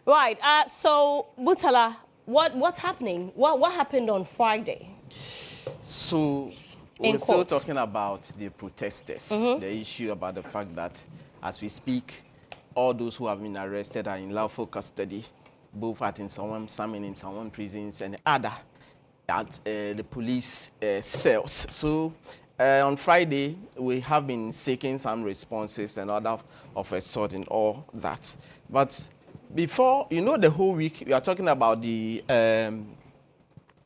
Right. So, Mutala, what's happening? What happened on Friday? So we're still talking about the protesters, the issue about the fact that as we speak, all those who have been arrested are in lawful custody, both at some in Insawam prisons and other at the police cells. So on Friday, we have been seeking some responses and other of a sort and all that. But before, the whole week, we are talking about the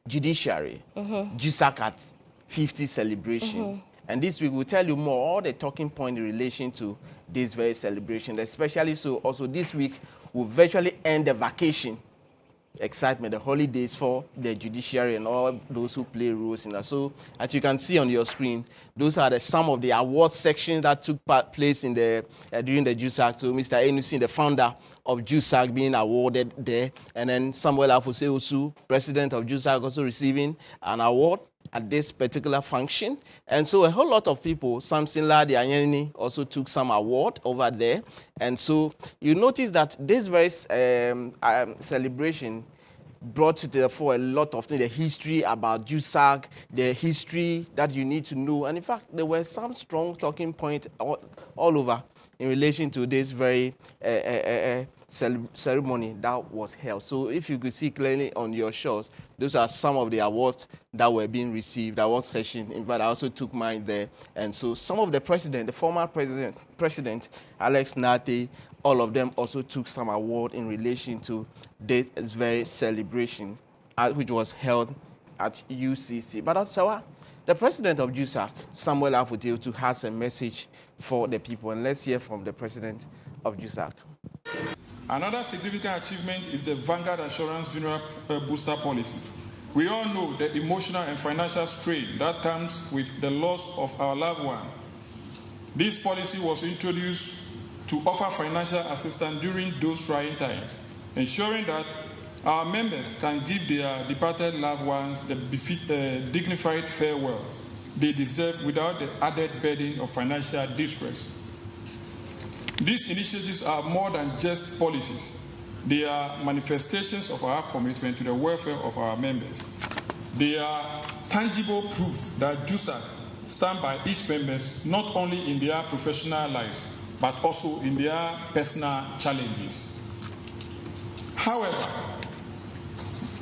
judiciary, GHOne at 50 celebration. And this week we'll tell you more, all the talking point in relation to this very celebration, especially so also this week we'll virtually end the vacation excitement, the holidays for the judiciary and all those who play roles in that. So as you can see on your screen, those are some of the award sections that took place in the during the GHOne. So Mr. Enusi, the founder of GHOne, being awarded there, and then Samuel Afuse, president of GHOne, also receiving an award at this particular function. And so a whole lot of people, Samson Ladi Anyeni also took some award over there. And so you notice that this very celebration brought to the fore a lot of things, the history about GHOne, the history that you need to know. And in fact, there were some strong talking points all over in relation to this very ceremony that was held. So if you could see clearly on your shows, those are some of the awards that were being received, award session. In fact, I also took mine there. And so some of the former president, Alex Nate, all of them also took some award in relation to this very celebration, which was held at UCC. But also, the president of GHOne, Samuel Afute, has a message for the people. And let's hear from the president of GHOne. Another significant achievement is the Vanguard Assurance Funeral Booster Policy. We all know the emotional and financial strain that comes with the loss of our loved one. This policy was introduced to offer financial assistance during those trying times, ensuring that our members can give their departed loved ones the dignified farewell they deserve without the added burden of financial distress. These initiatives are more than just policies. They are manifestations of our commitment to the welfare of our members. They are tangible proof that GHOne stand by each member not only in their professional lives, but also in their personal challenges. However,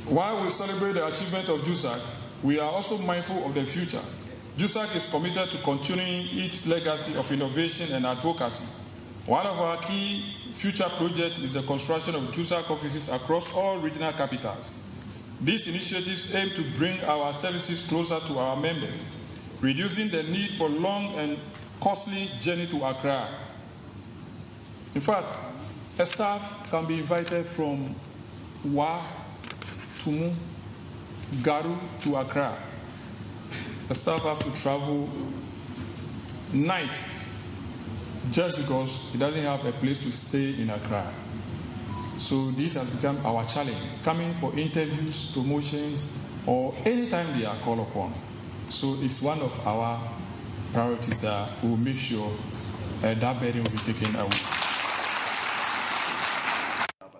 while we celebrate the achievement of GHOne, we are also mindful of the future. GHOne is committed to continuing its legacy of innovation and advocacy. One of our key future projects is the construction of GHOne offices across all regional capitals. These initiatives aim to bring our services closer to our members, reducing the need for long and costly journey to Accra. In fact, a staff can be invited from Wa, Tumu, Garu to Accra. The staff have to travel night just because it doesn't have a place to stay in Accra. So this has become our challenge, coming for interviews, promotions, or anytime they are called upon. So it's one of our priorities that we will make sure that burden will be taken away.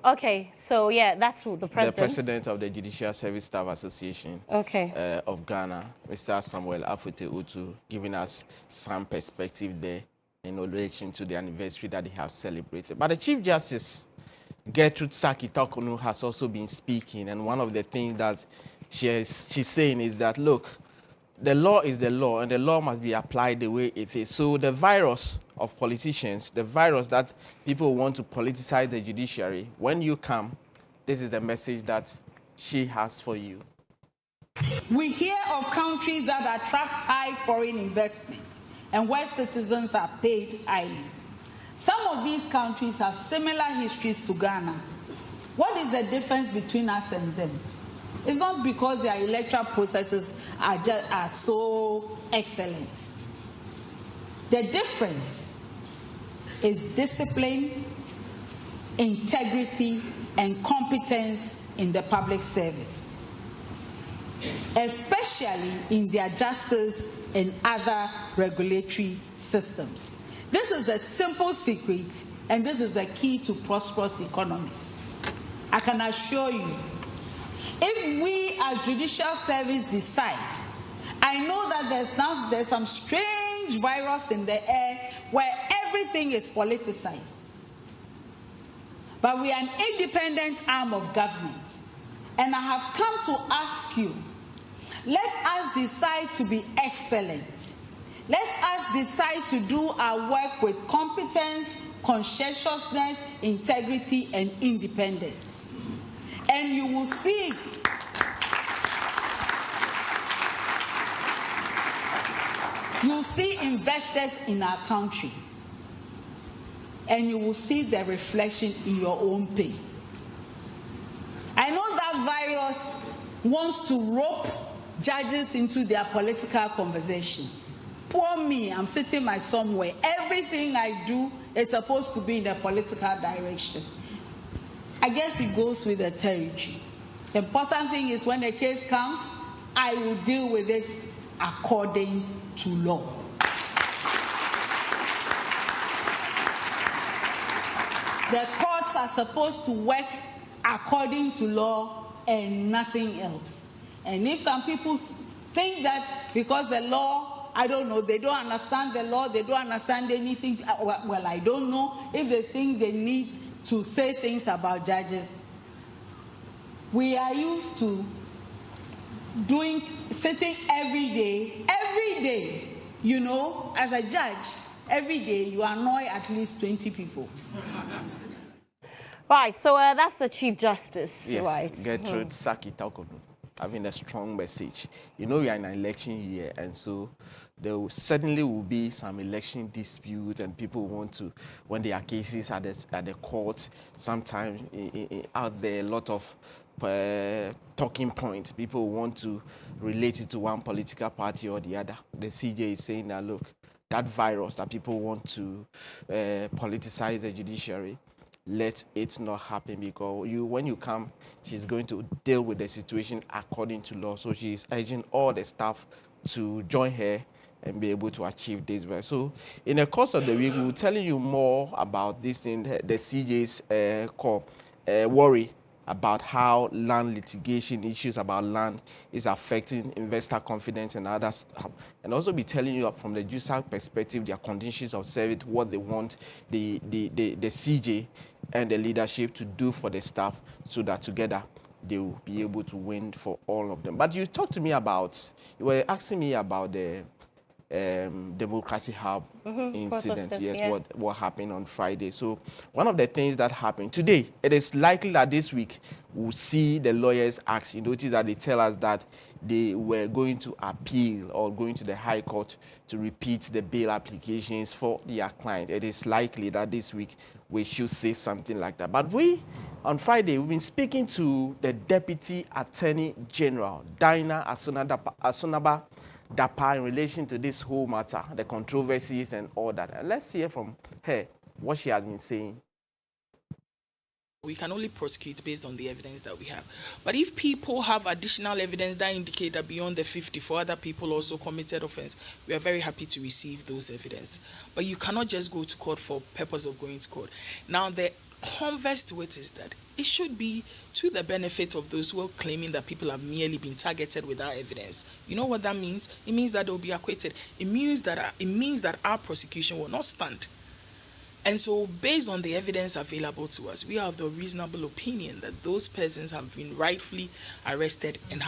Okay, so yeah, that's the president. The president of the Judicial Service Staff Association of Ghana, Mr. Samuel Afute Utu, giving us some perspective there in relation to the anniversary that they have celebrated. But the Chief Justice, Gertrude Saki Tokonu, has also been speaking, and one of the things that she's saying is that, look, the law is the law, and the law must be applied the way it is. So the virus of politicians, the virus that people want to politicize the judiciary, when you come, this is the message that she has for you. We hear of countries that attract high foreign investment and where citizens are paid highly. Some of these countries have similar histories to Ghana. What is the difference between us and them? It's not because their electoral processes are so excellent. The difference is discipline, integrity, and competence in the public service, especially in their justice and other regulatory systems. This is a simple secret, and this is the key to prosperous economies. I can assure you, if we as judicial service decide, I know that there's some strange virus in the air where everything is politicized. But we are an independent arm of government. And I have come to ask you, let us decide to be excellent. Let us decide to do our work with competence, conscientiousness, integrity, and independence. And you will see investors in our country. And you will see the reflection in your own pay. I know that virus wants to rope judges into their political conversations. Poor me, I'm sitting somewhere. Everything I do is supposed to be in the political direction. I guess it goes with the territory. The important thing is when the case comes, I will deal with it according to law. The courts are supposed to work according to law and nothing else. And if some people think that because the law, I don't know, they don't understand the law, they don't understand anything, well, I don't know. If they think they need to say things about judges, we are used to sitting every day, you know, as a judge, every day you annoy at least 20 people. Right, so that's the Chief Justice, yes, right? Gertrude Saki Takono, having a strong message. You know, we are in an election year, and so there certainly will be some election dispute, and people want to, when there are cases at the court, sometimes out there, a lot of talking points. People want to relate it to one political party or the other. The CJ is saying that, look, that virus that people want to politicize the judiciary, let it not happen, because when you come, she's going to deal with the situation according to law. So she's urging all the staff to join her and be able to achieve this. So in the course of the week, we'll tell you more about this thing, the CJ's worry about how land litigation issues about land is affecting investor confidence and others, and also be telling you from the judicial perspective their conditions of service, what they want the CJ and the leadership to do for the staff, so that together they will be able to win for all of them. But you talked to me about, you were asking me about the Democracy Hub incident, yes, yeah. What happened on Friday. So one of the things that happened today, it is likely that this week we'll see the lawyers ask. You notice that they tell us that they were going to appeal or going to the High Court to repeat the bail applications for their client. It is likely that this week we should say something like that. But on Friday, we've been speaking to the Deputy Attorney General, Dinah Asonaba Dapa, in relation to this whole matter, the controversies and all that. And let's hear from her what she has been saying. We can only prosecute based on the evidence that we have. But if people have additional evidence that indicate that beyond the 54 other people also committed offense, we are very happy to receive those evidence. But you cannot just go to court for purpose of going to court. Now, the converse to it is that it should be to the benefit of those who are claiming that people have merely been targeted without evidence. You know what that means? It means that they will be acquitted. It means that our prosecution will not stand. And so, based on the evidence available to us, we have the reasonable opinion that those persons have been rightfully arrested and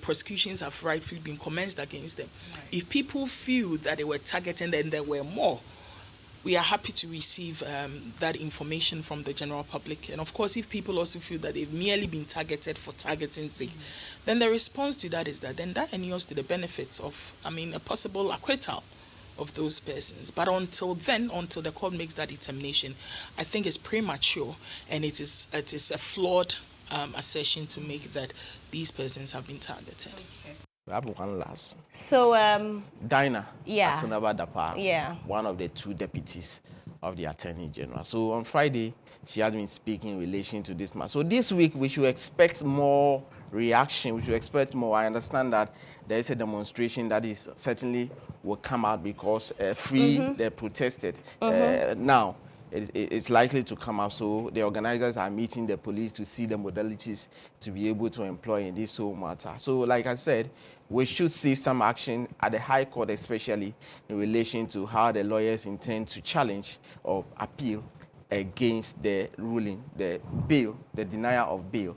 prosecutions have rightfully been commenced against them. Right. If people feel that they were targeted and there were more, we are happy to receive that information from the general public. And of course, if people also feel that they've merely been targeted for targeting's sake, then the response to that is that then that inures to the benefits of, a possible acquittal of those persons. But until the court makes that determination, I think it's premature, and it is a flawed assertion to make that these persons have been targeted. Okay. We have one last. So, Dinah yeah. Asonaba Dapa, yeah, one of the two deputies of the Attorney General. So on Friday, she has been speaking in relation to this matter. So this week, we should expect more reaction. We should expect more. I understand that there is a demonstration that is certainly will come out because they protested. Now, it's likely to come up. So the organizers are meeting the police to see the modalities to be able to employ in this whole matter. So like I said, we should see some action at the High Court, especially in relation to how the lawyers intend to challenge or appeal against the ruling, the bail, the denial of bail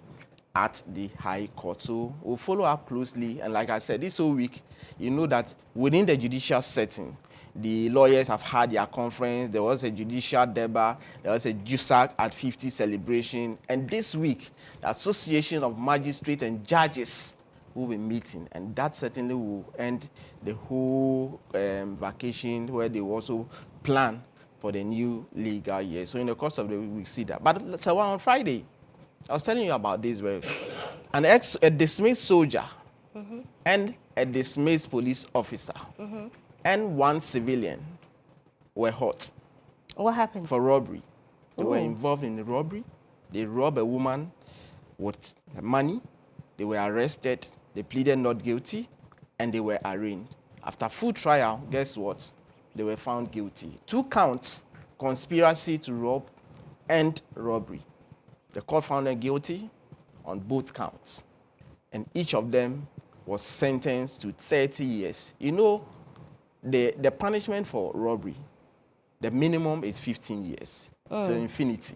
at the High Court. So we'll follow up closely. And like I said, this whole week, you know that within the judicial setting, the lawyers have had their conference. There was a judicial debate. There was a GHOne at 50 celebration. And this week, the Association of Magistrates and Judges will be meeting. And that certainly will end the whole vacation, where they also plan for the new legal year. So in the course of the week, we see that. But so on Friday, I was telling you about this. A dismissed soldier and a dismissed police officer and one civilian were hot. What happened? For robbery. They were involved in the robbery. They robbed a woman with money. They were arrested. They pleaded not guilty, and they were arraigned. After full trial, guess what? They were found guilty. 2 counts, conspiracy to rob and robbery. The court found them guilty on both counts, and each of them was sentenced to 30 years. You know, the punishment for robbery, the minimum is 15 years. It's infinity.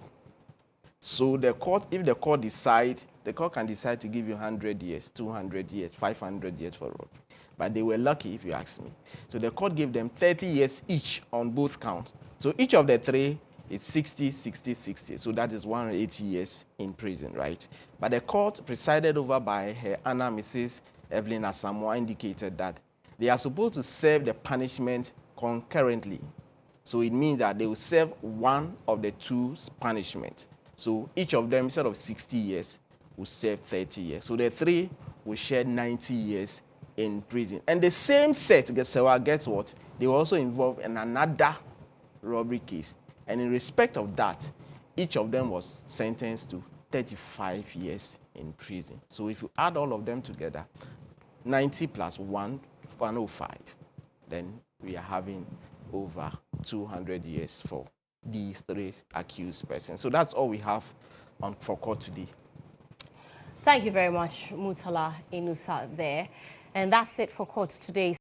So the court, if the court decide, the court can decide to give you 100 years, 200 years, 500 years for robbery. But they were lucky, if you ask me. So the court gave them 30 years each on both counts. So each of the 3 is 60, 60, 60. So that is 180 years in prison, right? But the court, presided over by Her Honor Mrs. Evelyn Asamoah, indicated that they are supposed to serve the punishment concurrently. So it means that they will serve one of the 2 punishments. So each of them, instead of 60 years, will serve 30 years. So the 3 will share 90 years in prison. And the same set, guess what? They were also involved in another robbery case. And in respect of that, each of them was sentenced to 35 years in prison. So if you add all of them together, 90 plus 1, 105, then we are having over 200 years for these 3 accused persons. So that's all we have for court today. Thank you very much, Murtala Inusa there. And that's it for court today.